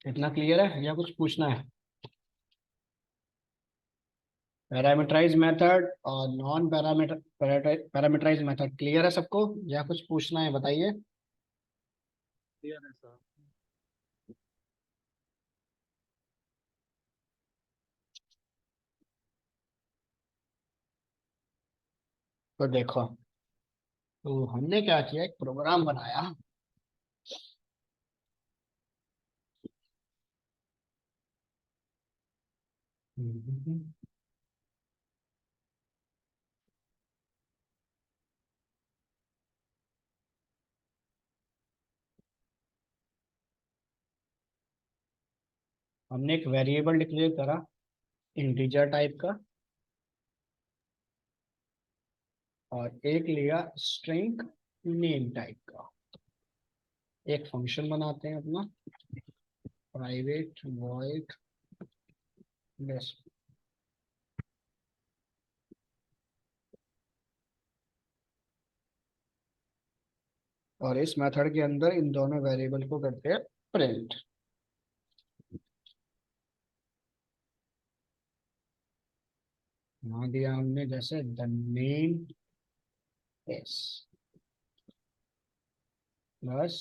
इतना क्लियर है या कुछ पूछना है? पैरामीटराइज मेथड और नॉन पैरामीटराइज मेथड क्लियर है सबको, या कुछ पूछना है बताइए। क्लियर है सर। तो देखो, तो हमने क्या किया, एक प्रोग्राम बनाया। हमने एक वेरिएबल डिक्लेयर करा इंटीजर टाइप का, और एक लिया स्ट्रिंग नेम टाइप का। एक फंक्शन बनाते हैं अपना, प्राइवेट वॉइड डिस्प्ले। और इस मेथड के अंदर इन दोनों वेरिएबल को करते हैं प्रिंट। यहाँ दिया हमने जैसे the name is, plus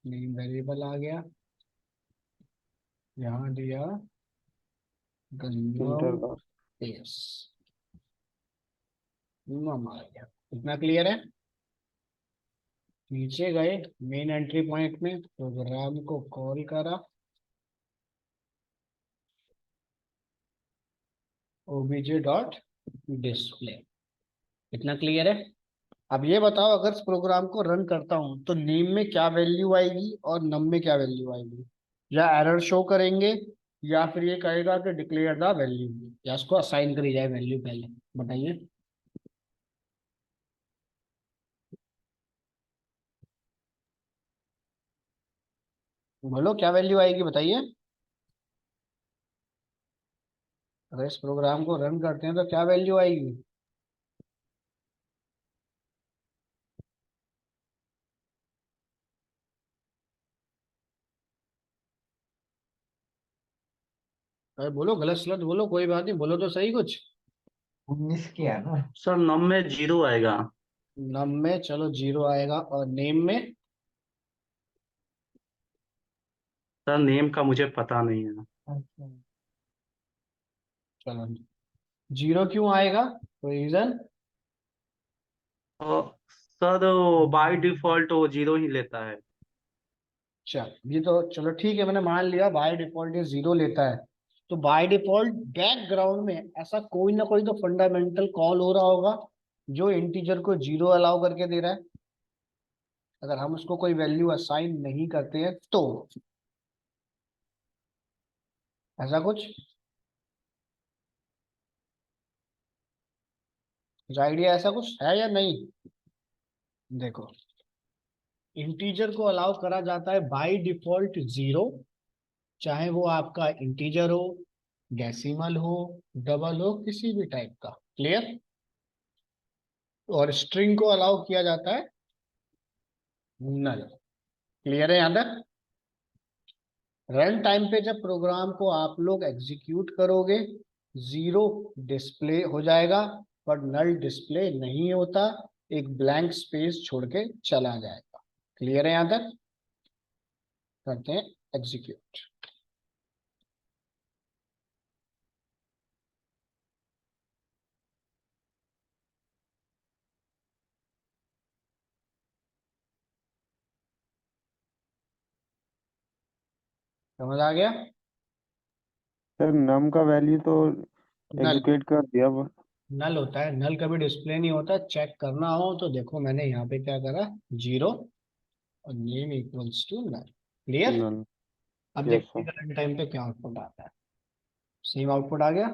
name variable आ गया। यहाँ दिया द इंटर नम का। इज, नम आ गया। इतना क्लियर है? नीचे गए मेन एंट्री पॉइंट में, प्रोग्राम को कॉल करा, obj डॉट डिस्प्ले। इतना क्लियर है? अब ये बताओ, अगर इस प्रोग्राम को रन करता हूं तो नेम में क्या वैल्यू आएगी और नम में क्या वैल्यू आएगी? या एरर शो करेंगे, या फिर ये कहेगा कि डिक्लेयर द वैल्यू, या इसको असाइन करी जाए वैल्यू पहले? बताइए। बोलो क्या वैल्यू आएगी, बताइए। अगर इस प्रोग्राम को रन करते हैं तो क्या वैल्यू आएगी? अरे बोलो, गलत सलत बोलो, कोई बात नहीं, बोलो तो सही कुछ। 19 किया ना। सर नम में जीरो आएगा। नम में चलो जीरो आएगा, और नेम में? सर नेम का मुझे पता नहीं है। अच्छा। चलो, जीरो क्यों आएगा, कोई रीजन? तो सर बाय डिफॉल्ट वो जीरो ही लेता है। चल, ये तो चलो ठीक है, मैंने मान लिया बाय डिफॉल्ट ये जीरो लेता है। तो बाय डिफॉल्ट बैकग्राउंड में ऐसा कोई ना कोई तो फंडामेंटल कॉल हो रहा होगा जो इंटीजर को जीरो अलाउ करके दे रहा है। अगर हम उसको कोई वैल्यू असाइन नहीं करते हैं तो ऐसा कुछ आइडिया, ऐसा कुछ है या नहीं? देखो, इंटीजर को अलाउ करा जाता है बाय डिफॉल्ट जीरो, चाहे वो आपका इंटीजर हो, डेसिमल हो, डबल हो, किसी भी टाइप का। क्लियर? और स्ट्रिंग को अलाउ किया जाता है नल। क्लियर है यहाँ तक? रन टाइम पे जब प्रोग्राम को आप लोग एग्जीक्यूट करोगे, जीरो डिस्प्ले हो जाएगा, पर नल डिस्प्ले नहीं होता, एक ब्लैंक स्पेस छोड़ के चला जाएगा। क्लियर है यहाँ तक? करते हैं एग्जीक्यूट। समझ आ गया? सर नम का वैल्यू तो नल, एग्जीक्यूट कर दिया वो। नल होता है, नल कभी डिस्प्ले नहीं होता। चेक करना हो तो देखो, मैंने यहाँ पे क्या करा, जीरो और name equals to null. Clear? Null. अब यस देखते सर। हैं रन टाइम पे क्या आउटपुट आता है। सेम आउटपुट आ गया।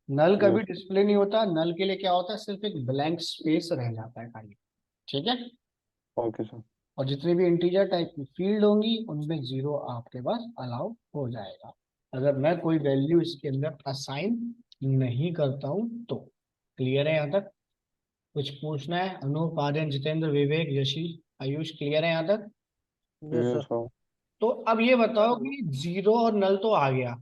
नल कभी यस। डिस्प्ले नहीं होता, नल के लिए क्या होता है, सिर्फ एक ब्लैंक स्पेस रह जाता है खाली। ठीक है? Okay sir. और जितनी भी इंटीजर टाइप की फील्ड होंगी उनमें जीरो आपके पास अलाउ हो जाएगा, अगर मैं कोई वैल्यू इसके अंदर असाइन नहीं करता हूं तो। क्लियर है यहाँ तक? कुछ पूछना है? अनूप, आर्यन, जितेंद्र, विवेक, यशी, आयुष, क्लियर है यहाँ तक? Yes yes sir. सर। तो अब ये बताओ कि जीरो और नल तो आ गया,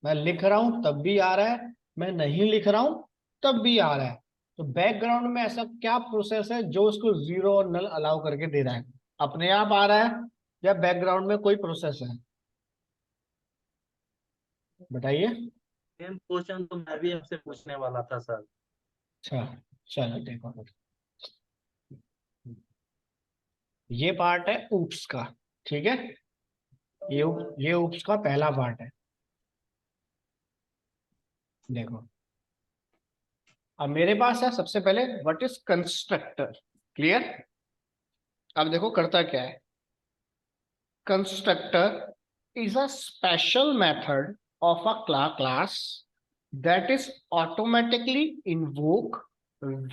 मैं लिख रहा हूं तब भी आ रहा है, मैं नहीं लिख रहा हूं तब भी आ रहा है। तो बैकग्राउंड में ऐसा क्या प्रोसेस है जो उसको जीरो और नल अलाउ करके दे रहा है? अपने आप आ रहा है या बैकग्राउंड में कोई प्रोसेस है? बताइए। सेम क्वेश्चन तो मैं भी आपसे पूछने वाला था सर। अच्छा, चलो देखो, ये पार्ट है ऊप्स का, ठीक है, ये ऊप्स का पहला पार्ट है। देखो, अब मेरे पास है सबसे पहले व्हाट इज कंस्ट्रक्टर। क्लियर? अब देखो करता क्या है। Constructor is a special method of a class that is automatically invoked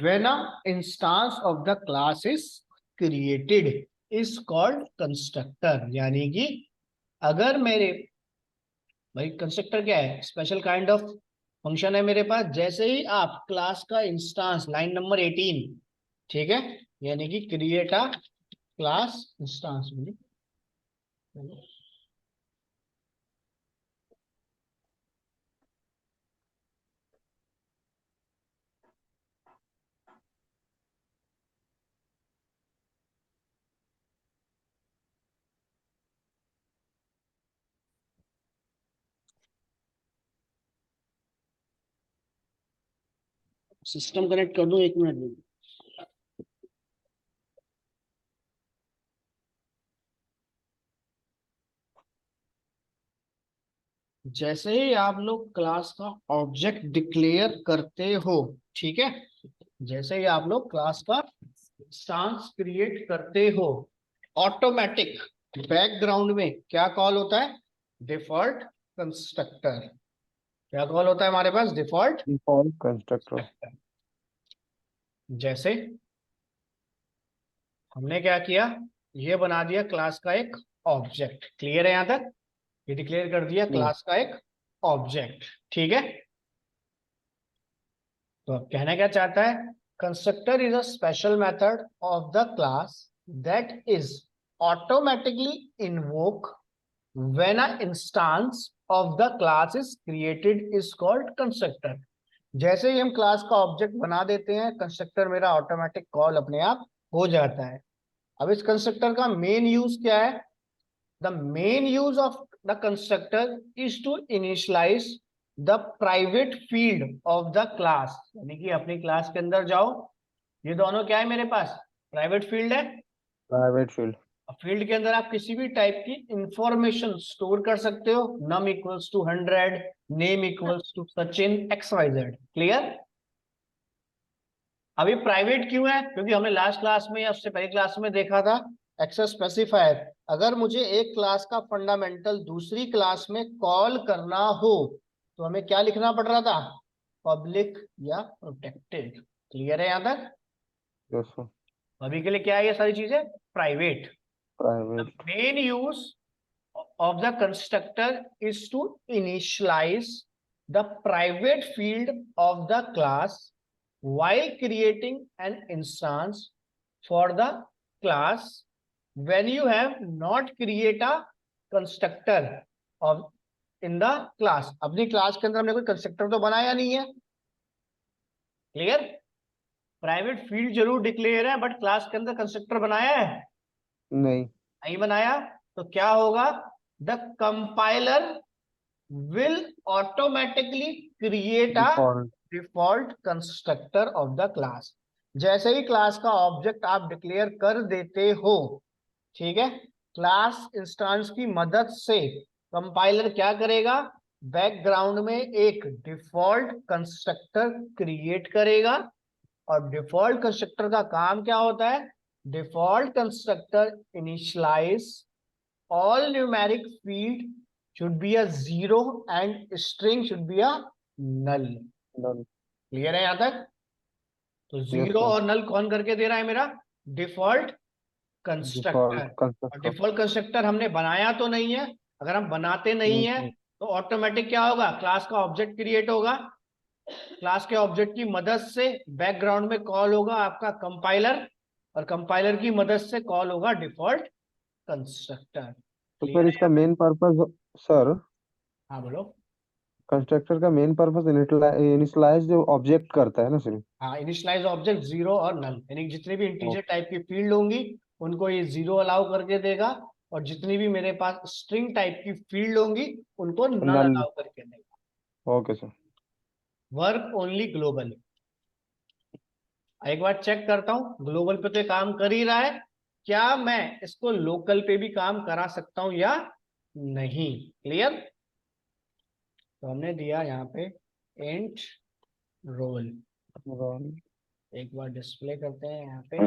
when a instance of the class is created is called constructor। यानी कि अगर मेरे भाई कंस्ट्रक्टर क्या है? स्पेशल काइंड ऑफ फंक्शन है मेरे पास। जैसे ही आप क्लास का इंस्टांस, लाइन नंबर 18, ठीक है, यानी कि क्रिएट अ क्लास इंस्टांस में, सिस्टम कनेक्ट कर दूं, 1 मिनट में। जैसे ही आप लोग क्लास का ऑब्जेक्ट डिक्लेयर करते हो, ठीक है, जैसे ही आप लोग क्लास का इंस्टांस क्रिएट करते हो, ऑटोमेटिक बैकग्राउंड में क्या कॉल होता है? Default constructor. क्या कॉल होता है हमारे पास? Default default constructor. जैसे हमने क्या किया, ये बना दिया क्लास का एक ऑब्जेक्ट। क्लियर है यहां तक? ये डिक्लेयर कर दिया क्लास का एक ऑब्जेक्ट, ठीक है। तो अब कहना क्या चाहता है? Constructor is a special method of the class that is automatically invoke when a instance of the class is created is called constructor. जैसे ही हम क्लास का ऑब्जेक्ट बना देते हैं, कंस्ट्रक्टर मेरा ऑटोमेटिक कॉल अपने आप हो जाता है। अब इस कंस्ट्रक्टर का मेन यूज क्या है? The main use of the constructor is to initialize the private field of the class. यानी कि अपनी क्लास के अंदर जाओ, ये दोनों क्या है मेरे पास? प्राइवेट फील्ड है। Private field. फील्ड के अंदर आप किसी भी टाइप की इंफॉर्मेशन स्टोर कर सकते हो। Num equals to 100, name equals to Sachin, XYZ। Clear? अभी प्राइवेट क्यों है? क्योंकि हमने लास्ट क्लास में या उससे पहले क्लास में देखा था एक्सेस स्पेसिफायर। अगर मुझे एक क्लास का फंडामेंटल दूसरी क्लास में कॉल करना हो तो हमें क्या लिखना पड़ रहा था? पब्लिक या प्रोटेक्टेड। क्लियर है यहां तक? Yes sir. अभी के लिए क्या है ये सारी चीजें? Private. Private. Main use of the constructor is to initialize the private field of the class while creating an instance for the class when you have not create a constructor of in the class। अपनी class के अंदर हमने कोई constructor तो बनाया नहीं है। Clear? Private field जरूर डिक्लेयर है बट क्लास के अंदर कंस्ट्रक्टर बनाया है? नहीं। नहीं बनाया। तो क्या होगा? The compiler will automatically create a default. default constructor of the class। जैसे ही क्लास का ऑब्जेक्ट आप डिक्लेयर कर देते हो, ठीक है, क्लास इंस्टांस की मदद से कंपाइलर क्या करेगा? बैकग्राउंड में एक डिफॉल्ट कंस्ट्रक्टर क्रिएट करेगा। और डिफॉल्ट कंस्ट्रक्टर का काम क्या होता है? Default constructor initialize all numeric field should be a 0 and string should be a null। Clear है यहां तक? तो Yes, जीरो sir. और नल कौन करके दे रहा है? मेरा डिफॉल्ट कंस्ट्रक्टर। डिफॉल्ट और कंस्ट्रक्टर। डिफॉल्ट कंस्ट्रक्टर हमने बनाया तो नहीं है। अगर हम बनाते नहीं है तो ऑटोमेटिक क्या होगा? क्लास का ऑब्जेक्ट क्रिएट होगा। क्लास के ऑब्जेक्ट की मदद से बैकग्राउंड में कॉल होगा आपका कंपाइलर, और कंपाइलर की मदद से कॉल होगा डिफॉल्ट कंस्ट्रक्टर। तो क्लियर फिर है इसका यहाँ तक? मेन पर्पस सर, हाँ बोलो। कंस्ट्रक्टर का मेन पर्पस इनिशियलाइज जो ऑब्जेक्ट करता है ना सिर्फ। हाँ, इनिशियलाइज ऑब्जेक्ट जीरो और नल, यानी जितनी भी ओ, इंटीजर टाइप की फील्ड होंगी उनको ये जीरो अलाउ करके देगा, और जितनी भी मेरे पास स्ट्रिंग टाइप की फील्ड होंगी उनको नल नल। अलाउ करके देगा। Okay sir. Work only global. एक बार चेक करता हूं, ग्लोबल पे तो ये काम कर ही रहा है, क्या मैं इसको लोकल पे भी काम करा सकता हूं या नहीं? क्लियर? तो हमने दिया यहाँ पे इंट रोल। एक बार डिस्प्ले करते हैं यहाँ पे।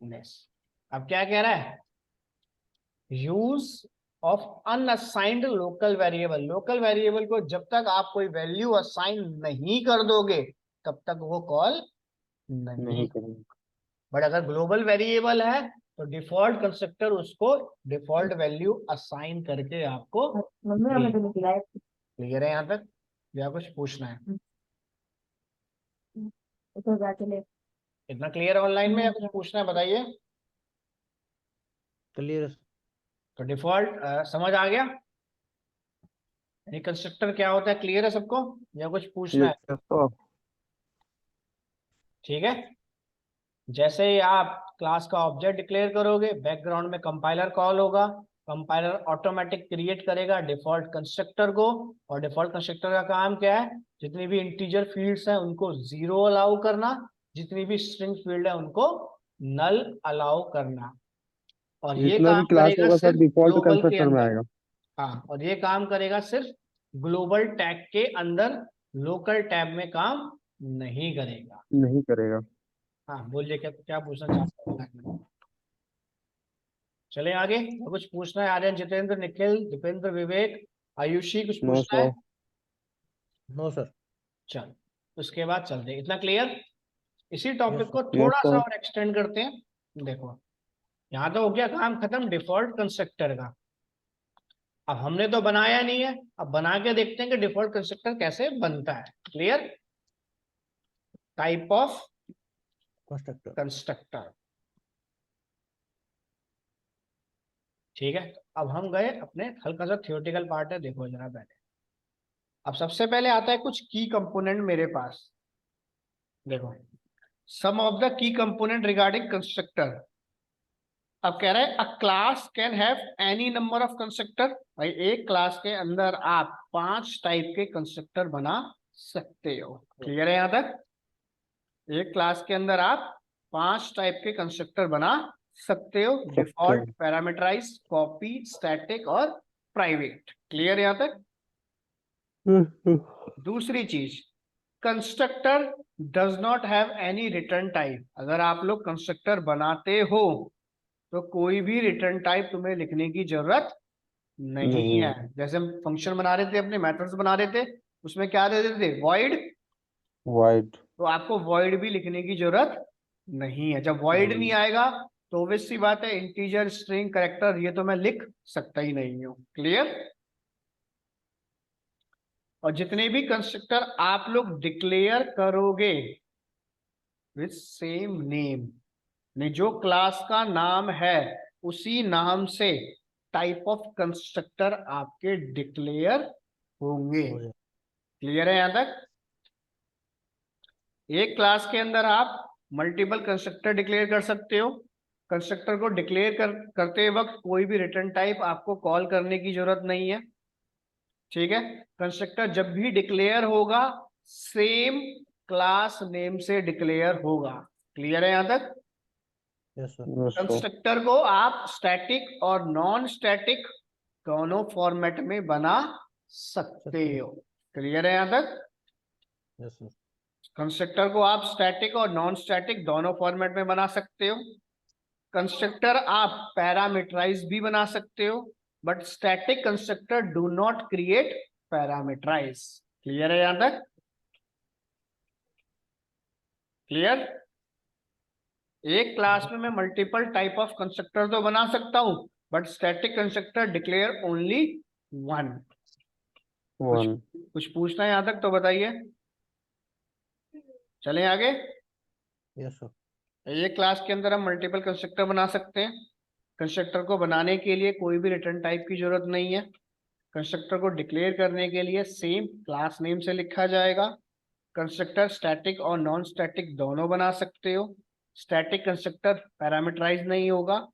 नेक्स्ट, अब क्या कह रहा है? Use of unassigned local variable. Local variable को जब तक आप कोई वैल्यू असाइन नहीं कर दोगे तब तक वो कॉल नहीं। नहीं करेंगे। बट अगर ग्लोबल वेरिएबल है तो डिफॉल्ट कंस्ट्रक्टर उसको डिफॉल्ट वैल्यू असाइन करके आपको देगा। क्लियर है यहाँ तक या कुछ पूछना है? इतना क्लियर है ऑनलाइन में या कुछ पूछना है बताइए? क्लियर। तो डिफॉल्ट समझ आ गया, यानी कंस्ट्रक्टर क्या होता है? क्लियर है सबको या कुछ पूछना ये है? तो ठीक है। जैसे ही आप क्लास का ऑब्जेक्ट डिक्लेयर करोगे, बैकग्राउंड में कंपाइलर कॉल होगा, कंपाइलर ऑटोमेटिक क्रिएट करेगा डिफॉल्ट कंस्ट्रक्टर को, और डिफॉल्ट कंस्ट्रक्टर का काम क्या है? जितनी भी इंटीजर फील्ड्स हैं उनको जीरो अलाउ करना, जितनी भी स्ट्रिंग फील्ड है उनको नल अलाउ करना, और ये जितना भी काम क्लास करेगा होगा सब सिर्फ डिफॉल्ट ग्लोबल के कंस्ट्रक्टर में अंदर। आएगा। हाँ, और ये काम करेगा सिर्फ ग्लोबल टैग के अंदर, लोकल टैब में काम नहीं करेगा। नहीं करेगा। हाँ बोलिए, क्या क्या पूछना चाहते हैं? चले आगे, और कुछ पूछना है? आर्यन, जितेंद्र, निखिल, दीपेंद्र, विवेक, आयुषी, कुछ नो पूछना है? सर। No sir. चल, उसके बाद चलते हैं। इतना क्लियर? इसी टॉपिक को यस थोड़ा सा सर। और एक्सटेंड करते हैं। देखो, यहाँ तो हो गया काम खत्म डिफॉल्ट कंस्ट्रक्टर का। अब हमने तो बनाया नहीं है, अब बना के देखते हैं कि डिफॉल्ट कंस्ट्रक्टर कैसे बनता है। Clear? Type of constructor. Constructor. ठीक है, अब हम गए अपने, हल्का सा थियोरेटिकल पार्ट है, देखो जरा पहले। अब सबसे पहले आता है कुछ की कंपोनेंट मेरे पास। देखो, some of the key component regarding constructor. अब कह रहा है a class can have any number of constructor. भाई एक क्लास के अंदर आप 5 टाइप के कंस्ट्रक्टर बना सकते हो। क्लियर है यहाँ तक? एक क्लास के अंदर आप 5 टाइप के कंस्ट्रक्टर बना सकते हो, डिफॉल्ट, पैरामीटराइज, कॉपी, स्टैटिक और प्राइवेट। क्लियर है यहाँ तक? दूसरी चीज, constructor does not have any return type. अगर आप लोग कंस्ट्रक्टर बनाते हो तो कोई भी रिटर्न टाइप तुम्हें लिखने की जरूरत नहीं नहीं है। जैसे हम फंक्शन बना रहे थे, अपने मेथड्स बना रहे थे, उसमें क्या दे देते थे? वॉइड। वाइड। तो आपको वॉइड भी लिखने की जरूरत नहीं है। जब वॉइड नहीं आएगा तो ऑब्वियस सी बात है, इंटीजर, स्ट्रिंग, कैरेक्टर, ये तो मैं लिख सकता ही नहीं हूं। क्लियर? और जितने भी कंस्ट्रक्टर आप लोग डिक्लेयर करोगे विथ सेम नेम, ने जो क्लास का नाम है उसी नाम से टाइप ऑफ कंस्ट्रक्टर आपके डिक्लेयर होंगे। क्लियर है यहां तक? एक क्लास के अंदर आप मल्टीपल कंस्ट्रक्टर डिक्लेयर कर सकते हो। कंस्ट्रक्टर को डिक्लेयर करते वक्त कोई भी रिटर्न टाइप आपको कॉल करने की जरूरत नहीं है। ठीक है? कंस्ट्रक्टर जब भी डिक्लेयर होगा सेम क्लास नेम से डिक्लेयर होगा। क्लियर है यहां तक? Yes sir. कंस्ट्रक्टर को आप स्टैटिक और नॉन स्टैटिक दोनों फॉर्मेट में बना सकते हो। क्लियर है यहां तक? Yes sir. कंस्ट्रक्टर को आप स्टैटिक और नॉन स्टैटिक दोनों फॉर्मेट में बना सकते हो। कंस्ट्रक्टर आप पैरामीटराइज भी बना सकते हो, but static constructor do not create parameterize. Clear है यहां तक? क्लियर? एक क्लास में मैं मल्टीपल टाइप ऑफ कंस्ट्रक्टर तो बना सकता हूं, but static constructor declare only one. कुछ वन। कुछ पूछना है यहां तक तो बताइए, चलें आगे। Yes sir. एक क्लास के अंदर हम मल्टीपल कंस्ट्रक्टर बना सकते हैं। कंस्ट्रक्टर को बनाने के लिए कोई भी रिटर्न टाइप की जरूरत नहीं है। कंस्ट्रक्टर को डिक्लेयर करने के लिए सेम क्लास नेम से लिखा जाएगा। कंस्ट्रक्टर स्टैटिक और नॉन स्टैटिक दोनों बना सकते हो। स्टैटिक कंस्ट्रक्टर पैरामीटराइज नहीं होगा,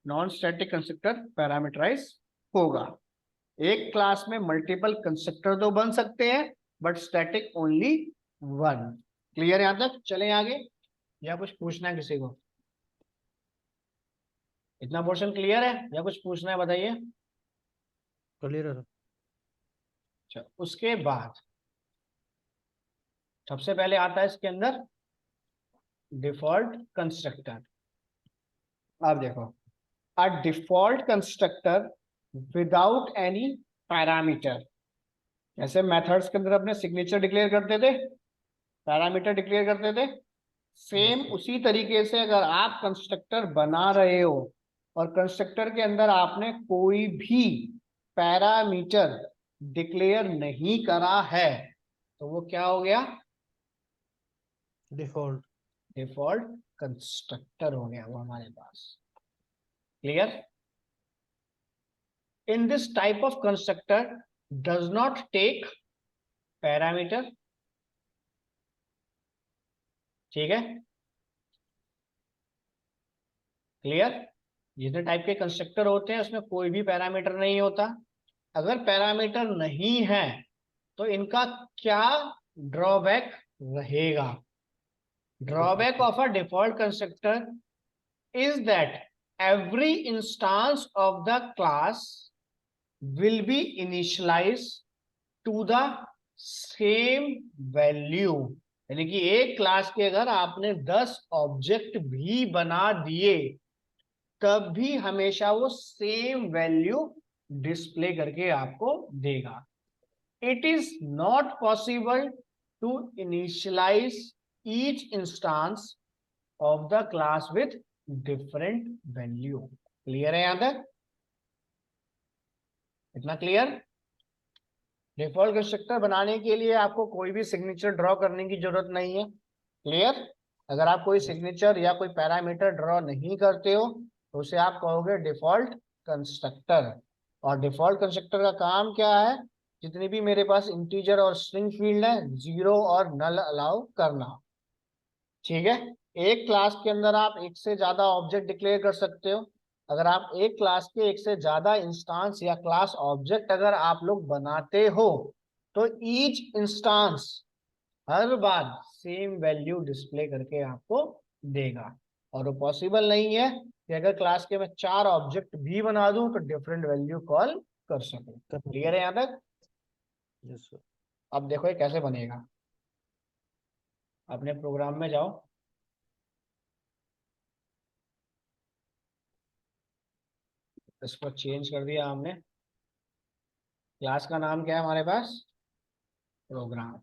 नॉन स्टैटिक कंस्ट्रक्टर पैरामीटराइज होगा। एक क्लास में मल्टीपल कंस्ट्रक्टर तो बन सकते हैं, but static only one. Clear यहां तक? चले आगे, या कुछ पूछना है किसी को? इतना पोर्शन क्लियर है या कुछ पूछना है? बताइए। क्लियर है। अच्छा, उसके बाद सबसे पहले आता है इसके अंदर डिफॉल्ट कंस्ट्रक्टर। आप देखो, a default constructor without any parameter. जैसे मेथड्स के अंदर अपने सिग्नेचर डिक्लेयर करते थे, पैरामीटर डिक्लेयर करते थे, सेम उसी तरीके से अगर आप कंस्ट्रक्टर बना रहे हो और कंस्ट्रक्टर के अंदर आपने कोई भी पैरामीटर डिक्लेयर नहीं करा है, तो वो क्या हो गया? डिफॉल्ट। डिफॉल्ट कंस्ट्रक्टर हो गया वो हमारे पास। Clear? In this type of constructor does not take parameter. ठीक है? क्लियर? जितने टाइप के कंस्ट्रक्टर होते हैं उसमें कोई भी पैरामीटर नहीं होता। अगर पैरामीटर नहीं है तो इनका क्या ड्रॉबैक रहेगा? Drawback of a default constructor is that every instance of the class will be initialized to the same value। यानी कि एक क्लास के अगर आपने 10 ऑब्जेक्ट भी बना दिए तब भी हमेशा वो सेम वैल्यू डिस्प्ले करके आपको देगा। It is not possible to initialize each instance of the class with different value. Clear है यहां तक? इतना क्लियर? डिफॉल्ट कंस्ट्रक्टर बनाने के लिए आपको कोई भी सिग्नेचर ड्रॉ करने की जरूरत नहीं है। क्लियर? अगर आप कोई सिग्नेचर या कोई पैरामीटर ड्रॉ नहीं करते हो तो उसे आप कहोगे डिफॉल्ट कंस्ट्रक्टर। और डिफॉल्ट कंस्ट्रक्टर का काम क्या है? जितनी भी मेरे पास इंटीजर और स्ट्रिंग फील्ड है, जीरो और नल अलाउ करना। ठीक है? एक क्लास के अंदर आप एक से ज्यादा ऑब्जेक्ट डिक्लेयर कर सकते हो। अगर आप एक क्लास के एक से ज्यादा इंस्टांस या क्लास ऑब्जेक्ट अगर आप लोग बनाते हो तो ईच इंस्टांस हर बार सेम वैल्यू डिस्प्ले करके आपको देगा। और वो पॉसिबल नहीं है कि अगर क्लास के मैं 4 ऑब्जेक्ट भी बना दूं तो डिफरेंट वैल्यू कॉल कर सकूं। क्लियर है यहां तक? Yes sir. अब देखो ये कैसे बनेगा। अपने प्रोग्राम में जाओ, इसको चेंज कर दिया हमने। क्लास का नाम क्या है हमारे पास? प्रोग्राम।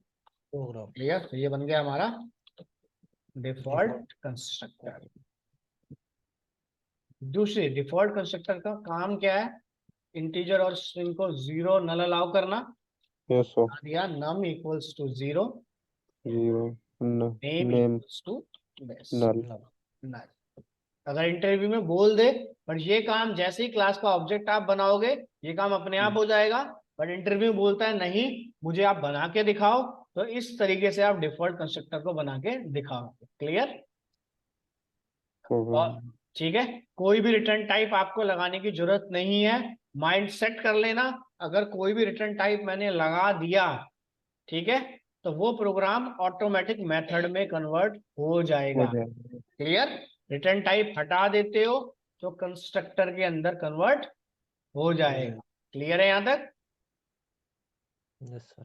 प्रोग्राम। क्लियर? तो ये बन गया हमारा डिफॉल्ट कंस्ट्रक्टर। दूसरे डिफॉल्ट कंस्ट्रक्टर का काम क्या है? इंटीजर और स्ट्रिंग को जीरो नल अलाउ करना। Yes sir. दिया num equals to zero, zero name name equals to base null. Null. अगर इंटरव्यू में बोल दे पर ये काम जैसे ही क्लास का ऑब्जेक्ट आप बनाओगे ये काम अपने आप हो जाएगा, बट इंटरव्यू बोलता है नहीं मुझे आप बना के दिखाओ, तो इस तरीके से आप डिफॉल्ट कंस्ट्रक्टर को बना के दिखाओगे। क्लियर? और ठीक है, कोई भी रिटर्न टाइप आपको लगाने की जरूरत नहीं है। माइंड सेट कर लेना, अगर कोई भी रिटर्न टाइप मैंने लगा दिया, ठीक है, तो वो प्रोग्राम ऑटोमेटिक मेथड में कन्वर्ट हो जाएगा। क्लियर? रिटर्न टाइप हटा देते हो तो कंस्ट्रक्टर के अंदर कन्वर्ट हो जाएगा। क्लियर है यहां तक? Yes sir.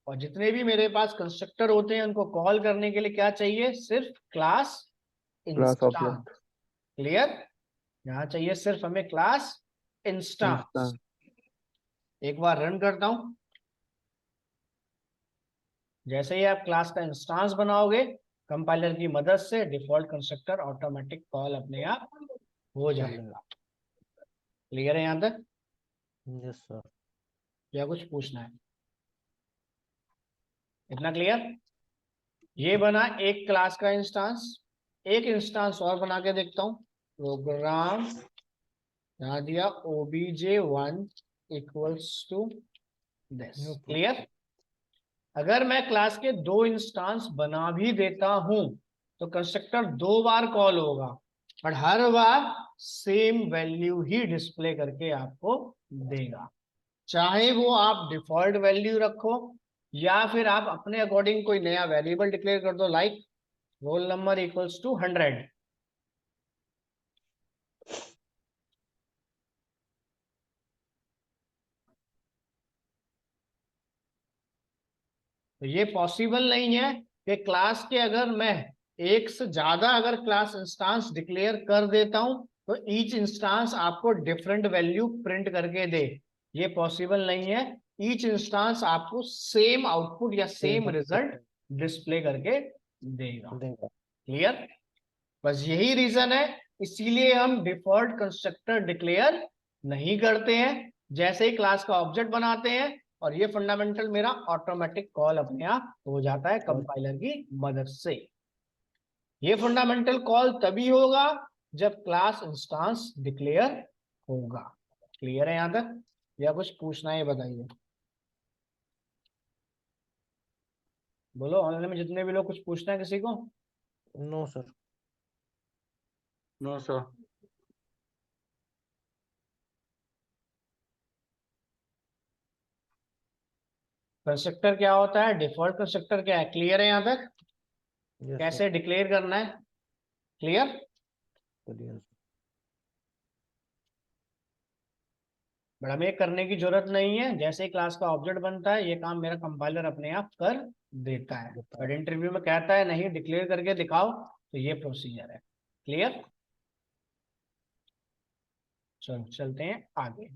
और जितने भी मेरे पास कंस्ट्रक्टर होते हैं उनको कॉल करने के लिए क्या चाहिए? सिर्फ class class instance. Object. Clear? यहाँ चाहिए सिर्फ हमें क्लास इंस्टांस। इंस्टांस। एक बार रन करता हूं। जैसे ही आप क्लास का इंस्टांस बनाओगे कंपाइलर की मदद से डिफॉल्ट कंस्ट्रक्टर ऑटोमेटिक कॉल अपने आप हो जाएगा। क्लियर है यहां तक? Yes sir. या कुछ पूछना है? इतना क्लियर? ये बना एक क्लास का इंस्टांस। एक इंस्टांस और बना के देखता हूं। प्रोग्राम यहाँ दिया obj1 equals to this. New proof. Clear? अगर मैं क्लास के 2 इंस्टांस बना भी देता हूं तो कंस्ट्रक्टर 2 बार कॉल होगा, और हर बार सेम वैल्यू ही डिस्प्ले करके आपको देगा। चाहे वो आप डिफॉल्ट वैल्यू रखो या फिर आप अपने अकॉर्डिंग कोई नया वेरिएबल डिक्लेयर कर दो, like roll number equals to 100। तो ये पॉसिबल नहीं है कि क्लास के अगर मैं एक से ज्यादा अगर क्लास इंस्टांस डिक्लेयर कर देता हूं तो ईच इंस्टांस आपको डिफरेंट वैल्यू प्रिंट करके दे। ये पॉसिबल नहीं है। ईच इंस्टांस आपको सेम आउटपुट या सेम रिजल्ट डिस्प्ले करके देगा। देगा। क्लियर? बस यही रीजन है, इसीलिए हम डिफॉल्ट कंस्ट्रक्टर डिक्लेयर नहीं करते हैं। जैसे ही क्लास का ऑब्जेक्ट बनाते हैं और ये फंडामेंटल मेरा ऑटोमेटिक कॉल अपने आप हो जाता है कंपाइलर की मदद से। ये फंडामेंटल कॉल तभी होगा जब क्लास इंस्टांस डिक्लेयर होगा। क्लियर है यहां तक, या कुछ पूछना है बताइए? बोलो, ऑनलाइन में जितने भी लोग कुछ पूछना है किसी को? No sir. No sir. Constructor क्या होता है, डिफॉल्ट कंस्ट्रक्टर क्या है? क्लियर है यहां तक? यस कैसे डिक्लेयर करना है? क्लियर? सर। बट हमें करने की जरूरत नहीं है, जैसे ही क्लास का ऑब्जेक्ट बनता है ये काम मेरा कंपाइलर अपने आप कर देता है। बट इंटरव्यू में कहता है नहीं डिक्लेयर करके दिखाओ, तो ये प्रोसीजर है। क्लियर? चलो चलते हैं आगे।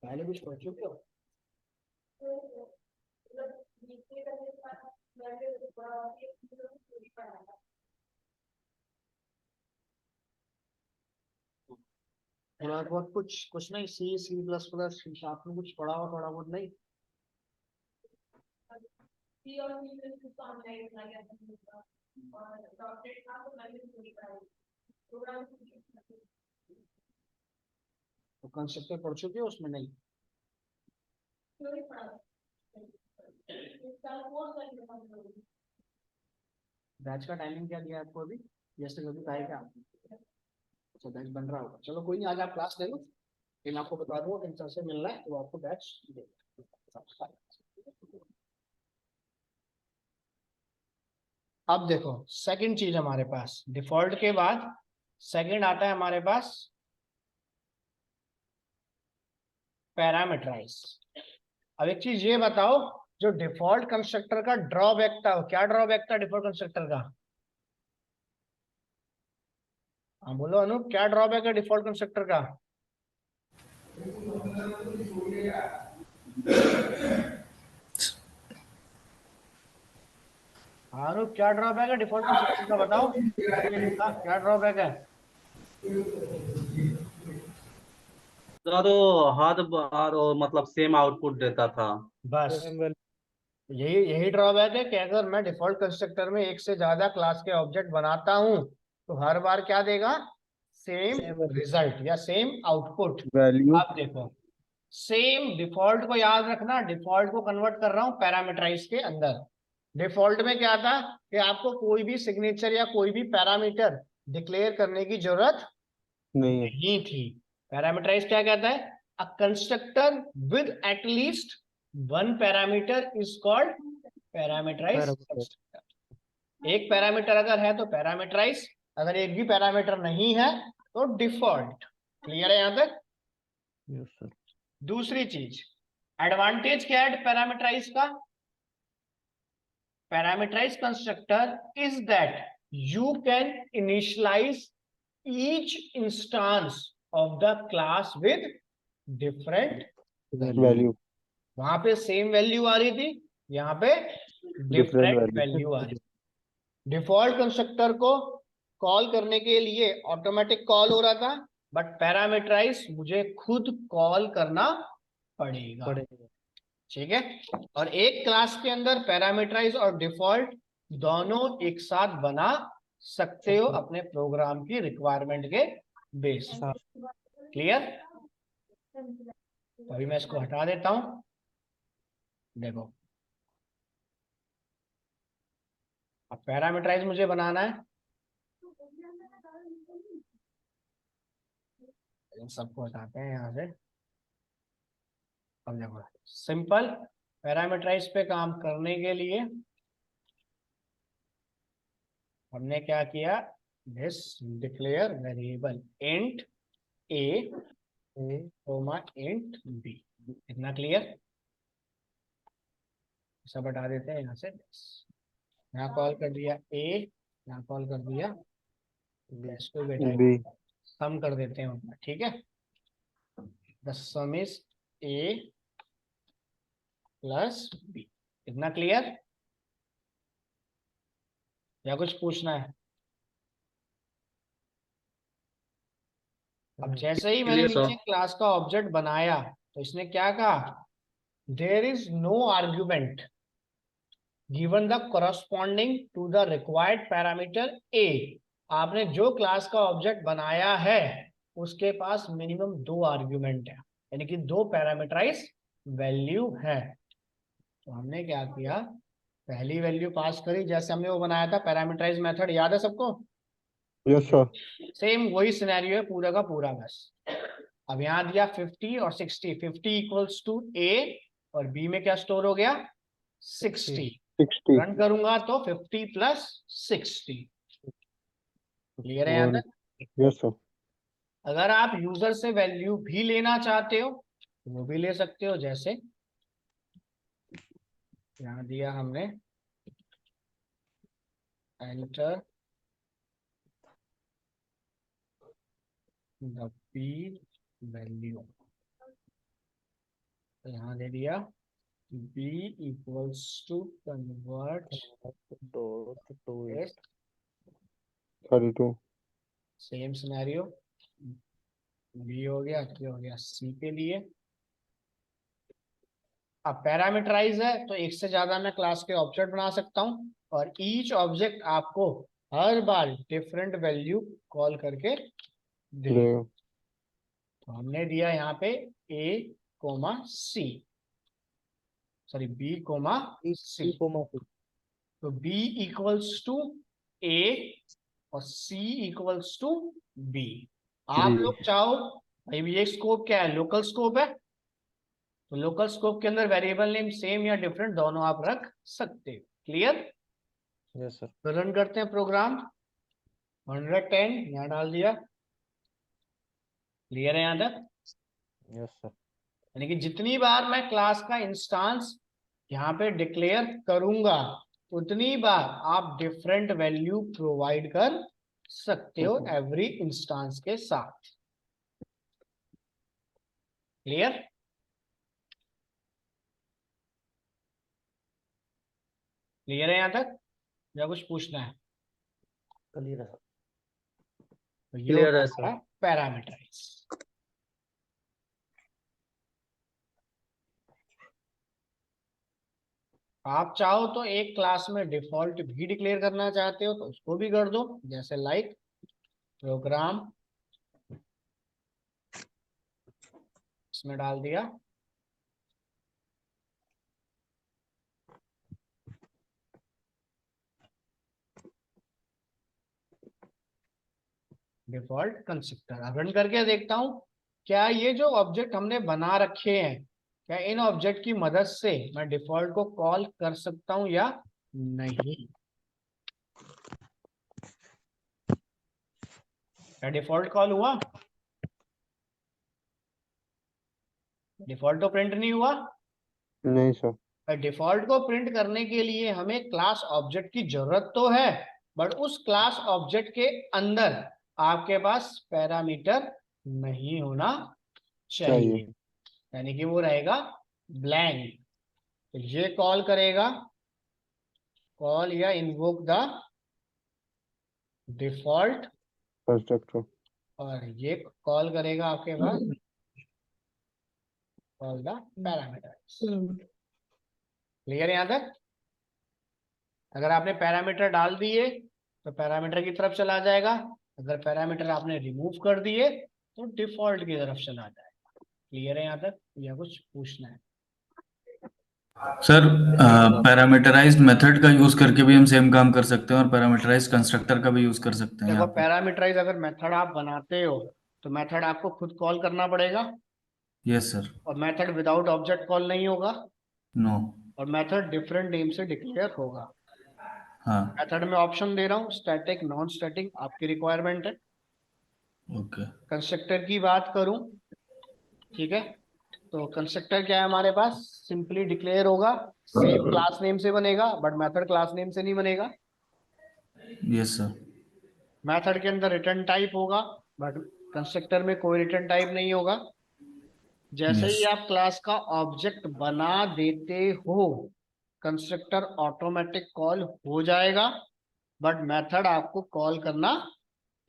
पहले कुछ पढ़ चुके हो? थोड़ा बहुत कुछ नहीं, सी प्लस प्लस आपने कुछ पढ़ा हो थोड़ा बहुत? नहीं तो कंस्ट्रक्टर पढ़ चुके हो उसमें? नहीं बैच का टाइमिंग क्या दिया आपको अभी? जैसे कभी कहा है क्या आपने? अच्छा बैच बन रहा होगा, चलो कोई नहीं, आज आप क्लास ले लो, फिर मैं आपको बता दूंगा कि सर से मिलना है तो आपको बैच देगा। अब देखो सेकंड चीज हमारे पास, डिफॉल्ट के बाद सेकंड आता है हमारे पास पैरामीटराइज। अब एक चीज ये बताओ, जो डिफॉल्ट कंस्ट्रक्टर का ड्रॉबैक था, क्या ड्रॉबैक था डिफॉल्ट कंस्ट्रक्टर का? हाँ बोलो अनूप, क्या ड्रॉबैक है डिफॉल्ट कंस्ट्रक्टर का? हाँ अनूप, क्या ड्रॉबैक है डिफॉल्ट कंस्ट्रक्टर का बताओ? क्या ड्रॉबैक है? सर हर बार मतलब सेम आउटपुट देता था। बस यही ड्रॉबैक है कि अगर मैं डिफॉल्ट कंस्ट्रक्टर में एक से ज्यादा क्लास के ऑब्जेक्ट बनाता हूं तो हर बार क्या देगा? सेम रिजल्ट या सेम आउटपुट। वैल्यू। आप देखो सेम डिफॉल्ट को याद रखना, डिफॉल्ट को कन्वर्ट कर रहा हूं पैरामीटराइज के अंदर। डिफॉल्ट में क्या था कि आपको कोई भी सिग्नेचर या कोई भी पैरामीटर डिक्लेयर करने की जरूरत नहीं है। नहीं थी। पैरामीटराइज क्या कहता है? A constructor with at least one parameter is called parameterize constructor. एक पैरामीटर अगर है तो पैरामीटराइज, अगर एक भी पैरामीटर नहीं है तो डिफॉल्ट। क्लियर है यहां तक? Yes sir. दूसरी चीज, एडवांटेज क्या है पैरामीटराइज का? Parameterize constructor is that you can initialize each instance of the class with different value. वहां पे सेम वैल्यू आ रही थी, यहाँ पे डिफरेंट वैल्यू आ रही। डिफॉल्ट कंस्ट्रक्टर को कॉल करने के लिए ऑटोमेटिक कॉल हो रहा था, बट पैरामीटराइज मुझे खुद कॉल करना पड़ेगा। ठीक है? और एक क्लास के अंदर पैरामीटराइज और डिफॉल्ट दोनों एक साथ बना सकते हो अपने प्रोग्राम की रिक्वायरमेंट के बेस। Sir clear? तो अभी मैं इसको हटा देता हूं। देखो, अब पैरामीटराइज मुझे बनाना है। इन सबको हटाते हैं यहां से। अब देखो, सिंपल पैरामीटराइज पे काम करने के लिए हमने क्या किया, this declare variable int a a comma int b. इतना क्लियर? सब हटा देते हैं यहाँ से। यहाँ कॉल कर दिया ए, यहाँ कॉल कर दिया बी इसको बेटा बी सम कर देते हैं उनका। ठीक है, the sum is a plus b. इतना क्लियर या कुछ पूछना है? अब जैसे ही मैंने क्लियर सर। नीचे क्लास का ऑब्जेक्ट बनाया तो इसने क्या कहा, there is no argument given the corresponding to the required parameter a. आपने जो क्लास का ऑब्जेक्ट बनाया है उसके पास मिनिमम 2 आर्ग्यूमेंट है, यानी कि 2 पैरामीटराइज वैल्यू है। तो हमने क्या किया, पहली वैल्यू पास करी, जैसे हमने वो बनाया था पैरामीटराइज मेथड, याद है सबको? Yes sir. सेम वही सिनेरियो है पूरा का पूरा बस। अब यहाँ दिया 50 और 60, 50 इक्वल्स टू ए और बी में क्या स्टोर हो गया, 60। 60 रन करूंगा तो 50 प्लस 60। क्लियर है यहाँ तक? Yes sir. अगर आप यूजर से वैल्यू भी लेना चाहते हो तो वो भी ले सकते हो। जैसे यहाँ दिया हमने एंटर द पी वैल्यू, तो यहाँ दे दिया b equals to convert to two s. 32 same scenario, b हो गया, क्या हो गया c के लिए। अब पैरामीटराइज है तो एक से ज्यादा मैं क्लास के ऑब्जेक्ट बना सकता हूं और ईच ऑब्जेक्ट आपको हर बार डिफरेंट वैल्यू कॉल करके दे। देगा। तो हमने दिया यहाँ पे a comma c, sorry b comma c। Comma C तो b इक्वल्स टू a और c इक्वल्स टू b। आप लोग चाहो भाई, ये स्कोप क्या है, लोकल स्कोप है, तो लोकल स्कोप के अंदर वेरिएबल नेम सेम या डिफरेंट दोनों आप रख सकते हो। क्लियर? यस सर तो रन करते हैं प्रोग्राम। 110 यहाँ डाल दिया। क्लियर है यहाँ तक? यस सर यानी कि जितनी बार मैं क्लास का इंस्टांस यहाँ पे डिक्लेयर करूंगा उतनी बार आप डिफरेंट वैल्यू प्रोवाइड कर सकते हो एवरी इंस्टांस के साथ। क्लियर? क्लियर है यहाँ तक या कुछ पूछना है? क्लियर है सर तो ये क्लियर है होता सर। है पैरामीटराइज। आप चाहो तो एक क्लास में डिफॉल्ट भी डिक्लेयर करना चाहते हो तो उसको भी कर दो, जैसे लाइक प्रोग्राम, इसमें डाल दिया डिफॉल्ट कंस्ट्रक्टर। रन करके देखता हूं क्या ये जो ऑब्जेक्ट हमने बना रखे हैं, क्या इन ऑब्जेक्ट की मदद से मैं डिफॉल्ट को कॉल कर सकता हूं या नहीं। क्या डिफॉल्ट कॉल हुआ? डिफॉल्ट तो प्रिंट नहीं हुआ। नहीं सर। डिफॉल्ट को प्रिंट करने के लिए हमें क्लास ऑब्जेक्ट की जरूरत तो है, बट उस क्लास ऑब्जेक्ट के अंदर आपके पास पैरामीटर नहीं होना चाहिए, चाहिए। यानी कि वो रहेगा ब्लैंक। तो ये कॉल करेगा, कॉल या इन्वोक द डिफॉल्ट, कंस्ट्रक्टर। और ये कॉल करेगा आपके पास कॉल द पैरामीटर। क्लियर है यहां तक? अगर आपने पैरामीटर डाल दिए तो पैरामीटर की तरफ चला जाएगा। अगर पैरामीटर आपने रिमूव कर दिए तो डिफॉल्ट की तरफ चला जाएगा। क्लियर है यहाँ तक या कुछ पूछना है? सर पैरामीटराइज्ड मेथड का यूज करके भी हम सेम काम कर सकते हैं और पैरामीटराइज्ड कंस्ट्रक्टर का भी यूज कर सकते हैं देखो यहाँ पे। पैरामीटराइज अगर मेथड आप बनाते हो तो मेथड आपको खुद कॉल करना पड़ेगा, यस सर। और मेथड विदाउट ऑब्जेक्ट कॉल नहीं होगा, नो। और मेथड डिफरेंट नेम से डिक्लेयर होगा। हाँ। मेथड में ऑप्शन दे रहा हूँ, स्टैटिक, नॉन स्टैटिक, आपकी रिक्वायरमेंट है। ओके। कंस्ट्रक्टर की बात करूं, ठीक है, तो कंस्ट्रक्टर क्या है हमारे पास, सिंपली डिक्लेयर होगा, सेम क्लास नेम से बनेगा बट मेथड क्लास नेम से नहीं बनेगा। Yes sir. मेथड के अंदर रिटर्न टाइप होगा बट कंस्ट्रक्टर में कोई रिटर्न टाइप नहीं होगा। जैसे ही यस। आप क्लास का ऑब्जेक्ट बना देते हो कंस्ट्रक्टर ऑटोमेटिक कॉल हो जाएगा, बट मेथड आपको कॉल करना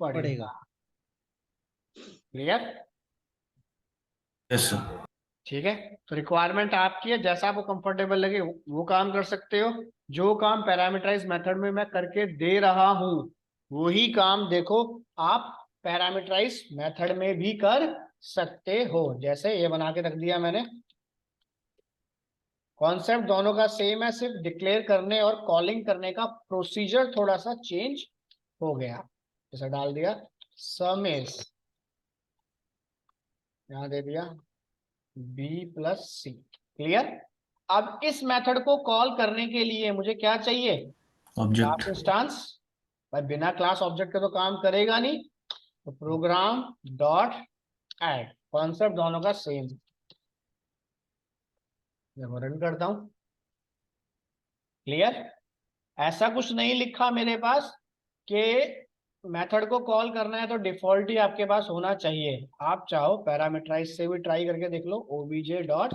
पड़ेगा। क्लियर? Yes sir. ठीक है, तो रिक्वायरमेंट आपकी है, जैसा आपको कंफर्टेबल लगे वो काम कर सकते हो। जो काम पैरामीटराइज मेथड में मैं करके दे रहा हूं वही काम देखो आप पैरामीटराइज मेथड में भी कर सकते हो। जैसे ये बना के रख दिया मैंने, कॉन्सेप्ट दोनों का सेम है, सिर्फ डिक्लेयर करने और कॉलिंग करने का प्रोसीजर थोड़ा सा चेंज हो गया। जैसा डाल दिया सम इज, यहां दे दिया b+c। क्लियर? अब इस मेथड को कॉल करने के लिए मुझे क्या चाहिए, ऑब्जेक्ट। Class instance. भाई बिना क्लास ऑब्जेक्ट के तो काम करेगा नहीं, तो प्रोग्राम डॉट ऐड, कॉन्सेप्ट दोनों का सेम। जब रन करता हूं, क्लियर? ऐसा कुछ नहीं लिखा मेरे पास कि मेथड को कॉल करना है तो डिफॉल्ट ही आपके पास होना चाहिए। आप चाहो पैरामीटराइज से भी ट्राई करके देख लो, obj डॉट,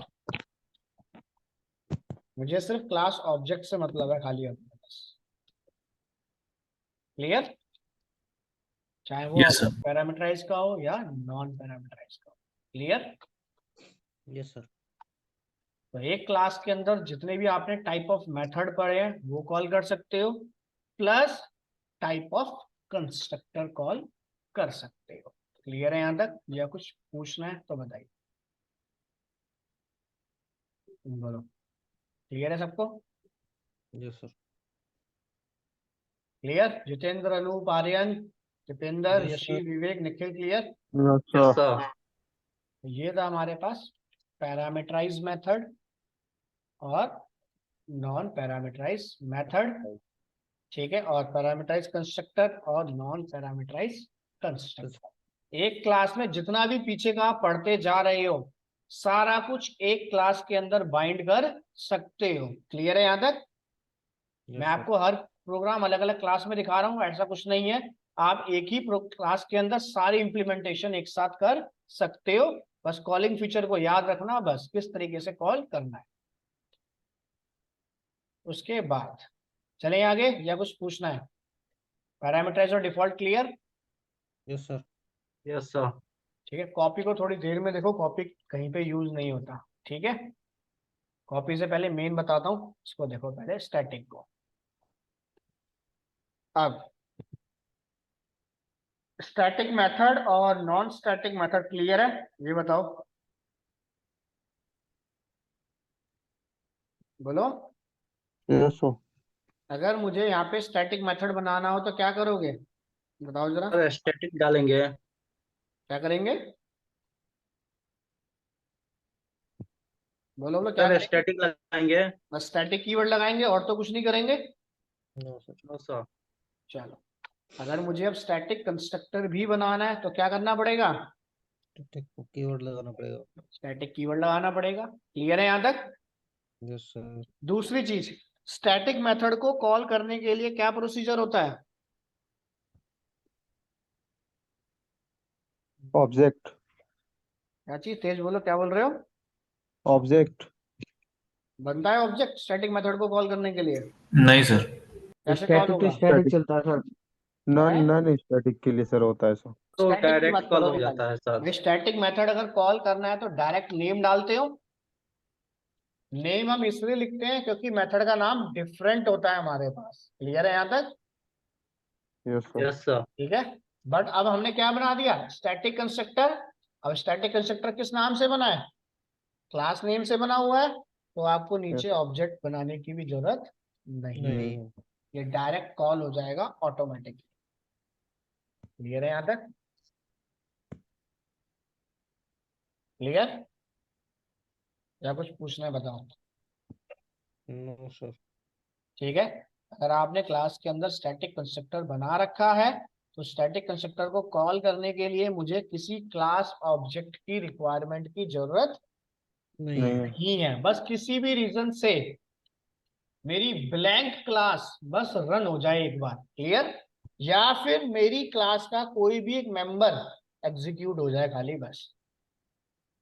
मुझे सिर्फ क्लास ऑब्जेक्ट से मतलब है खाली अपने पास। क्लियर? चाहे वो यस सर। पैरामीटराइज का हो या नॉन पैरामीटराइज का हो। क्लियर? Yes sir. तो एक क्लास के अंदर जितने भी आपने टाइप ऑफ मेथड पढ़े हैं वो कॉल कर सकते हो, plus type of constructor call कर सकते हो। क्लियर है यहाँ तक या कुछ पूछना है तो बताइए। बोलो, क्लियर है सबको? Yes sir. Clear? Jitendra, Anup, Aryan, Dipendra, Yes, Yashi, sir. Vivek, Nikhil, clear? अच्छा। Yes sir. ये था हमारे पास पैरामीटराइज मेथड और नॉन पैरामीटराइज मेथड, ठीक है, और पैरामीटराइज कंस्ट्रक्टर और नॉन पैरामीटराइज कंस्ट्रक्टर। एक क्लास में जितना भी पीछे का आप पढ़ते जा रहे हो सारा कुछ एक क्लास के अंदर बाइंड कर सकते हो। क्लियर है यहाँ तक? Yes, मैं sir. आपको हर प्रोग्राम अलग अलग क्लास में दिखा रहा हूँ, ऐसा कुछ नहीं है। आप एक ही क्लास के अंदर सारी इंप्लीमेंटेशन एक साथ कर सकते हो। बस कॉलिंग फीचर को याद रखना, बस किस तरीके से कॉल करना है। उसके बाद चलें आगे या कुछ पूछना है? पैरामीटराइज और default clear? Yes, sir. Yes sir. ठीक है, कॉपी को थोड़ी देर में देखो, कॉपी कहीं पे यूज नहीं होता। ठीक है, कॉपी से पहले मेन बताता हूँ, इसको देखो पहले स्टैटिक को। अब स्टैटिक मेथड और नॉन स्टैटिक मेथड क्लियर है? ये बताओ, बोलो। Yes sir. अगर मुझे यहाँ पे स्टैटिक मेथड बनाना हो तो क्या करोगे, बताओ जरा। सर स्टैटिक डालेंगे। क्या करेंगे? बोलो बोलो, क्या सर करेंगे? स्टैटिक लगाएंगे। बस स्टैटिक कीवर्ड लगाएंगे और तो कुछ नहीं करेंगे? No, sir. No sir. चलो, अगर मुझे अब स्टैटिक कंस्ट्रक्टर भी बनाना है तो क्या करना पड़ेगा? तो कीवर्ड लगाना पड़ेगा। स्टैटिक कीवर्ड लगाना पड़ेगा। क्लियर है यहाँ तक? Yes sir. दूसरी चीज, स्टैटिक मेथड को कॉल करने के लिए क्या प्रोसीजर होता है? ऑब्जेक्ट। क्या चीज, तेज बोलो, क्या बोल रहे हो? ऑब्जेक्ट। बनता है ऑब्जेक्ट स्टैटिक मेथड को कॉल करने के लिए? नहीं सर। कैसे कॉल स्टैटिक होगा? तो स्टैटिक चलता है सर। नॉन है? नॉन स्टैटिक के लिए सर होता है सर। तो स्टैटिक की डायरेक्ट बात कॉल करो हो जाता है सर। भाई, स्टैटिक मेथड अगर कॉल करना है तो डायरेक्ट नेम डालते हो। नेम हम इसलिए लिखते हैं क्योंकि मेथड का नाम डिफरेंट होता है हमारे पास। क्लियर है यहाँ तक? Yes sir. Yes sir. ठीक है, बट अब हमने क्या बना दिया, स्टैटिक कंस्ट्रक्टर। अब स्टैटिक कंस्ट्रक्टर किस नाम से बना है, क्लास नेम से बना हुआ है, तो आपको नीचे ऑब्जेक्ट बनाने की भी जरूरत नहीं है, नहीं है। ये डायरेक्ट कॉल हो जाएगा ऑटोमेटिकली। क्लियर है यहाँ तक, क्लियर, या कुछ पूछना है बताओ। No sir. ठीक है, अगर आपने क्लास के अंदर स्टैटिक कंस्ट्रक्टर बना रखा है तो स्टैटिक कंस्ट्रक्टर को कॉल करने के लिए मुझे किसी क्लास ऑब्जेक्ट की रिक्वायरमेंट की जरूरत नहीं नहीं है। है। नहीं है। बस किसी भी रीजन से मेरी ब्लैंक क्लास बस रन हो जाए एक बार, क्लियर, या फिर मेरी क्लास का कोई भी एक मेंबर एग्जीक्यूट हो जाए खाली बस,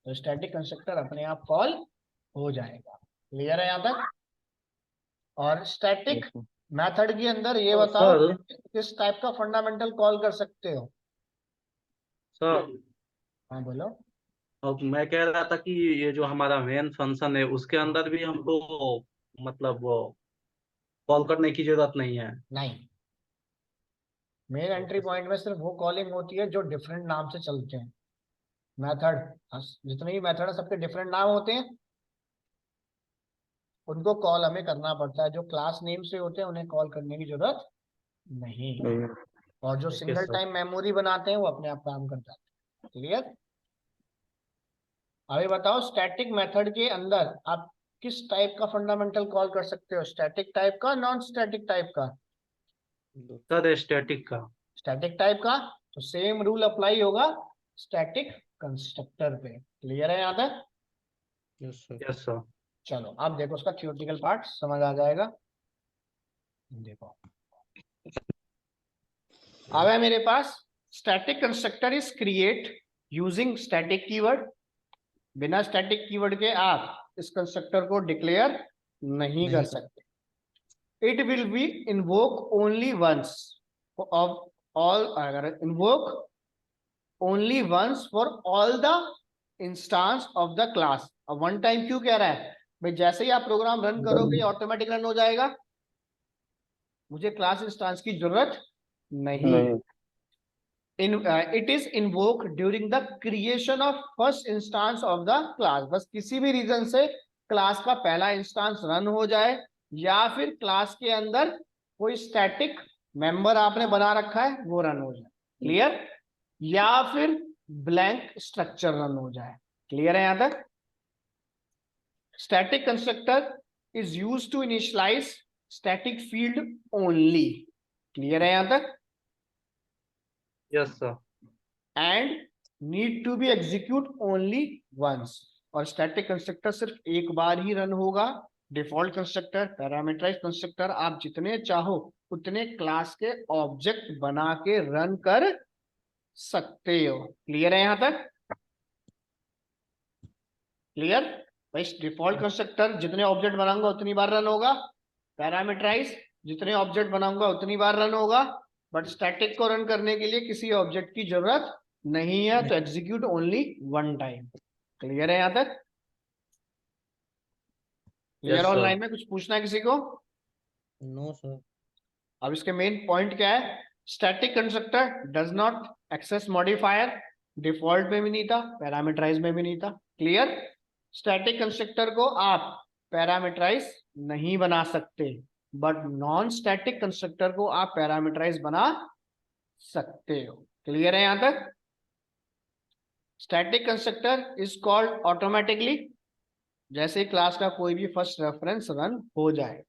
तो स्टैटिक कंस्ट्रक्टर अपने आप कॉल हो जाएगा। क्लियर है यहाँ तक। और स्टैटिक यस सर। मेथड के अंदर ये तो बताओ सर किस टाइप का फंडामेंटल कॉल कर सकते हो। सर हाँ बोलो। अब मैं कह रहा था कि ये जो हमारा मेन फंक्शन है उसके अंदर भी हमको मतलब कॉल करने की जरूरत नहीं है। नहीं, मेन एंट्री पॉइंट में सिर्फ वो कॉलिंग होती है जो डिफरेंट नाम से चलते हैं। मेथड, जितने भी मेथड है सबके डिफरेंट नाम होते हैं, उनको कॉल हमें करना पड़ता है। जो क्लास नेम से होते हैं उन्हें कॉल करने की जरूरत नहीं है। नहीं है। और जो okay single sir. Time memory बनाते हैं वो अपने आप काम कर जाते हैं। क्लियर। अभी बताओ स्टैटिक मेथड के अंदर आप किस टाइप का फंडामेंटल कॉल कर सकते हो, स्टैटिक टाइप का, नॉन स्टैटिक टाइप का। सर स्टैटिक का। स्टैटिक टाइप का, तो सेम रूल अप्लाई होगा स्टैटिक कंस्ट्रक्टर पे। क्लियर है यहाँ तक। Yes sir. Yes sir. चलो अब देखो उसका थ्योरेटिकल पार्ट समझ आ जाएगा। देखो अब है मेरे पास static constructor is create using static keyword. बिना स्टैटिक कीवर्ड के आप इस कंस्ट्रक्टर को डिक्लेयर नहीं कर सकते। It will be invoke only once of all, अगर invoke only once for all the instance of the class. अब वन टाइम क्यों कह रहा है भाई, जैसे ही आप प्रोग्राम रन करोगे ऑटोमेटिक रन हो जाएगा, मुझे क्लास इंस्टांस की जरूरत नहीं। नहीं। It is invoke during the creation of first instance of the class. बस किसी भी रीजन से क्लास का पहला इंस्टांस रन हो जाए, या फिर क्लास के अंदर कोई स्टैटिक मेंबर आपने बना रखा है वो रन हो जाए। क्लियर, या फिर ब्लैंक स्ट्रक्चर रन हो जाए। क्लियर है यहां तक। Static constructor is used to initialize static field only. Clear है यहां तक। Yes sir. And need to be execute only once. और स्टैटिक कंस्ट्रक्टर सिर्फ एक बार ही रन होगा। डिफॉल्ट कंस्ट्रक्टर, पैरामीटराइज कंस्ट्रक्टर आप जितने चाहो उतने क्लास के ऑब्जेक्ट बना के रन कर सकते हो। क्लियर है यहां तक। क्लियर भाई, डिफॉल्ट कंस्ट्रक्टर जितने ऑब्जेक्ट बनाऊंगा उतनी बार रन होगा, पैरामीटराइज जितने ऑब्जेक्ट बनाऊंगा उतनी बार रन होगा, बट स्टैटिक को रन करने के लिए किसी ऑब्जेक्ट की जरूरत नहीं है, तो execute only one time. Clear है यहां तक। Clear Yes, sir. ऑनलाइन में कुछ पूछना है किसी को। No sir. अब इसके मेन पॉइंट क्या है, static constructor does not access modifier. Default में भी नहीं था, पैरामीटराइज में भी नहीं था। क्लियर, स्टैटिक कंस्ट्रक्टर को आप पैरामीटराइज नहीं बना सकते, बट नॉन स्टैटिक कंस्ट्रक्टर को आप पैरामीटराइज बना सकते हो। क्लियर है यहां तक। Static constructor is called automatically जैसे क्लास का कोई भी फर्स्ट रेफरेंस रन हो जाए।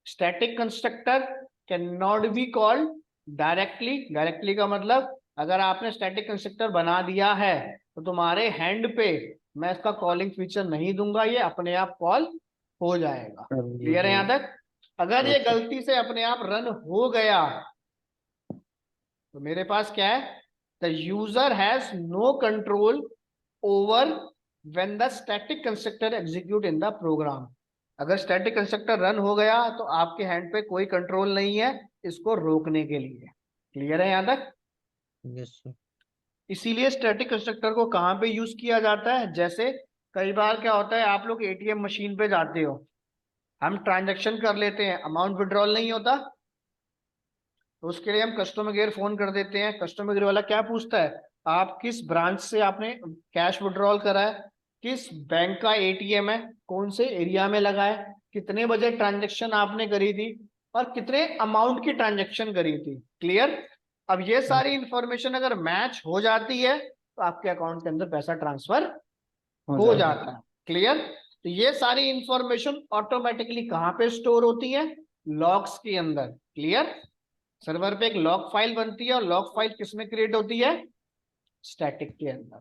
Static constructor can not be called directly. Directly का मतलब अगर आपने स्टैटिक कंस्ट्रक्टर बना दिया है तो तुम्हारे हैंड पे मैं इसका कॉलिंग फीचर नहीं दूंगा, ये अपने आप कॉल हो जाएगा। क्लियर है यहां तक। अगर ये गलती से अपने आप रन हो गया तो मेरे पास क्या है, the user has no control over when the static constructor execute in the program. अगर स्टैटिक कंस्ट्रक्टर रन हो गया तो आपके हैंड पे कोई कंट्रोल नहीं है इसको रोकने के लिए। क्लियर है यहां तक। Yes sir. इसीलिए स्टैटिक कंस्ट्रक्टर को कहां पे यूज किया जाता है, जैसे कई बार क्या होता है आप लोग एटीएम मशीन पे जाते हो, हम ट्रांजैक्शन कर लेते हैं, अमाउंट विड्रॉल नहीं होता, तो उसके लिए हम कस्टमर केयर फोन कर देते हैं। कस्टमर केयर वाला क्या पूछता है, आप किस ब्रांच से आपने कैश विड्रॉल करा है, किस बैंक का एटीएम है, कौन से एरिया में लगा है, कितने बजे ट्रांजेक्शन आपने करी थी और कितने अमाउंट की ट्रांजेक्शन करी थी। क्लियर। अब ये सारी इंफॉर्मेशन अगर मैच हो जाती है तो आपके अकाउंट के अंदर पैसा ट्रांसफर हो जाता है। क्लियर। तो ये सारी इंफॉर्मेशन ऑटोमेटिकली कहाँ पे स्टोर होती है, लॉग्स के अंदर। क्लियर। सर्वर पे एक लॉग फाइल बनती है और लॉग फाइल किसमें क्रिएट होती है, स्टैटिक के अंदर।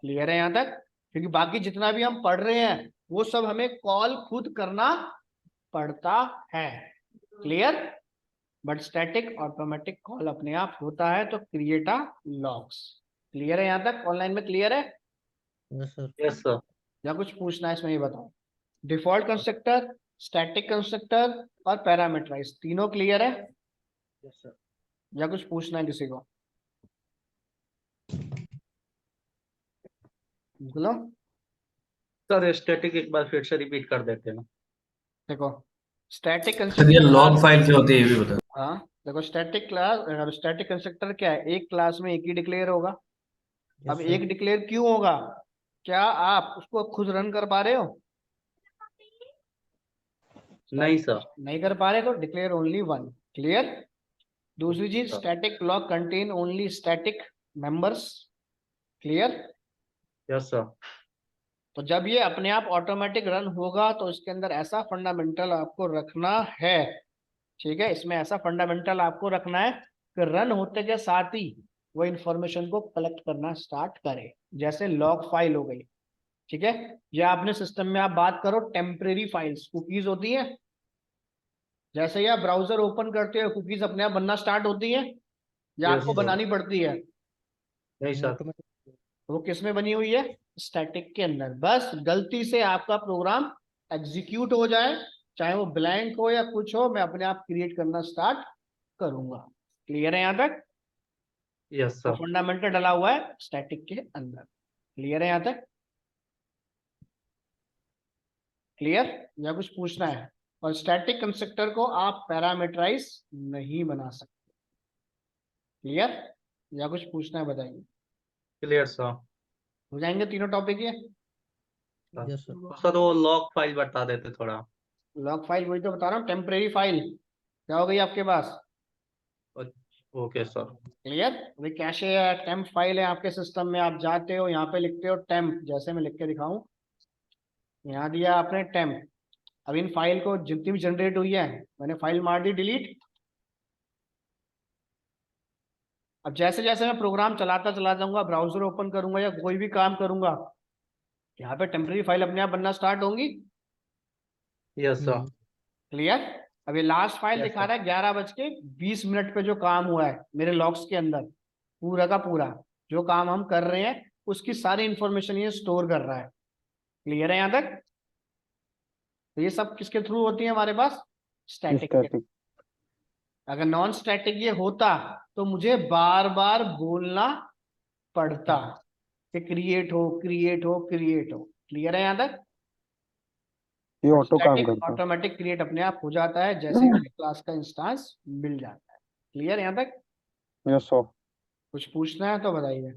क्लियर है यहां तक। क्योंकि बाकी जितना भी हम पढ़ रहे हैं वो सब हमें कॉल खुद करना पड़ता है। Clear. But static automatic call अपने आप होता है। तो क्रिएट अ लॉग्स। क्लियर है यहां तक, ऑनलाइन में क्लियर है यस सर। Yes sir. या कुछ पूछना है इसमें, ये बताओ। डिफॉल्ट कंस्ट्रक्टर, स्टैटिक कंस्ट्रक्टर और पैरामीटराइज तीनों क्लियर है यस सर। या कुछ पूछना है किसी को, बोलो। सर स्टैटिक एक बार फिर से रिपीट कर देते हैं ना। देखो स्टैटिक सर ये कंस्ट्रक्टर, लॉग फाइल क्या होती है ये भी बता। हाँ देखो स्टैटिक क्लास, स्टैटिक कंस्ट्रक्टर क्या है, एक क्लास में एक ही डिक्लेयर होगा। अब यस एक डिक्लेयर क्यों होगा, क्या आप उसको खुद रन कर पा रहे हो, नहीं सर। नहीं कर पा रहे तो डिक्लेयर ओनली वन। क्लियर। दूसरी चीज, sir. Static block contain only static members. Clear. Yes sir. तो जब ये अपने आप ऑटोमेटिक रन होगा तो इसके अंदर ऐसा फंडामेंटल आपको रखना है, ठीक है, इसमें ऐसा फंडामेंटल आपको रखना है कि रन होते के साथ ही वो इंफॉर्मेशन को कलेक्ट करना स्टार्ट करे। जैसे लॉग फाइल हो गई, ठीक है, या आपने सिस्टम में आप बात करो टेम्परेरी फाइल्स, कुकीज होती है, जैसे ही आप ब्राउजर ओपन करते हो कुकीज अपने आप बनना स्टार्ट होती है या Yes, आपको sir. बनानी पड़ती है, नहीं सर। ऑटोमेटिक। वो किस में बनी हुई है, स्टैटिक के अंदर। बस गलती से आपका प्रोग्राम एग्जीक्यूट हो जाए, चाहे वो ब्लैंक हो या कुछ हो, मैं अपने आप क्रिएट करना स्टार्ट करूंगा। क्लियर है यहां तक, यस तो सर। फंडामेंटल डला हुआ है स्टैटिक के अंदर। क्लियर है यहां तक, क्लियर या कुछ पूछना है। और स्टैटिक कंस्ट्रक्टर को आप पैरामीटराइज नहीं बना सकते। क्लियर या कुछ पूछना है, बताइए। Clear sir. हो जाएंगे तीनों टॉपिक ये। Yes sir. सर वो लॉग फाइल बता देते थोड़ा। लॉग फाइल वही तो बता रहा हूँ, टेम्परेरी फाइल क्या हो गई आपके पास। Okay sir. क्लियर। भाई कैशे है, टेम्प फाइल है आपके सिस्टम में, आप जाते हो यहाँ पे लिखते हो टेम्प, जैसे मैं लिख के दिखाऊं, यहाँ दिया आपने टेम्प। अब इन फाइल को जितनी भी जनरेट हुई है मैंने फाइल मार दी डिलीट। अब जैसे जैसे मैं प्रोग्राम चलाता चला जाऊंगा, ब्राउजर ओपन करूंगा या कोई भी काम करूंगा, यहाँ पे टेम्परेरी फाइल अपने आप बनना स्टार्ट होंगी। Yes sir. क्लियर। अब ये लास्ट फाइल Yes, दिखा sir. रहा है 11:20 पे जो काम हुआ है मेरे लॉग्स के अंदर, पूरा का पूरा जो काम हम कर रहे हैं उसकी सारी इंफॉर्मेशन ये स्टोर कर रहा है। क्लियर है यहां तक। तो ये सब किसके थ्रू होती है हमारे पास, स्टैटिक के। स्टैटिक। अगर नॉन स्टैटिक ये होता तो मुझे बार बार बोलना पड़ता कि क्रिएट हो क्रिएट हो क्रिएट हो। क्लियर है यहां तक। ये ऑटो काम स्टैटिक करता है। ऑटोमेटिक क्रिएट अपने आप हो जाता है जैसे ही क्लास का इंस्टांस मिल जाता है। क्लियर यहां तक। Yes sir. कुछ पूछना है तो बताइए।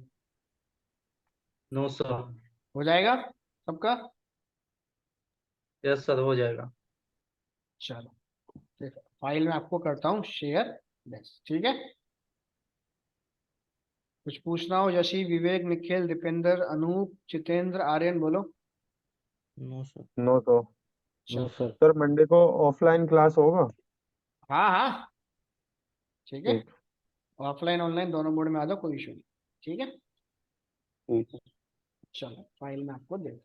No sir. हो जाएगा सबका। यस सर हो जाएगा। चलो ठीक है, फाइल में आपको करता हूँ शेयर बस, ठीक है। कुछ पूछना हो, यशी, विवेक, निखिल, दीपेंद्र, अनूप, जितेंद्र, आर्यन, बोलो। No sir. No sir. No sir. Sir Monday को ऑफलाइन क्लास होगा? हाँ हाँ ठीक है, ठीक। ऑफलाइन ऑनलाइन दोनों मोड में आ जाओ, कोई इशू नहीं। ठीक है ठीक है। चलो फाइल में आपको दे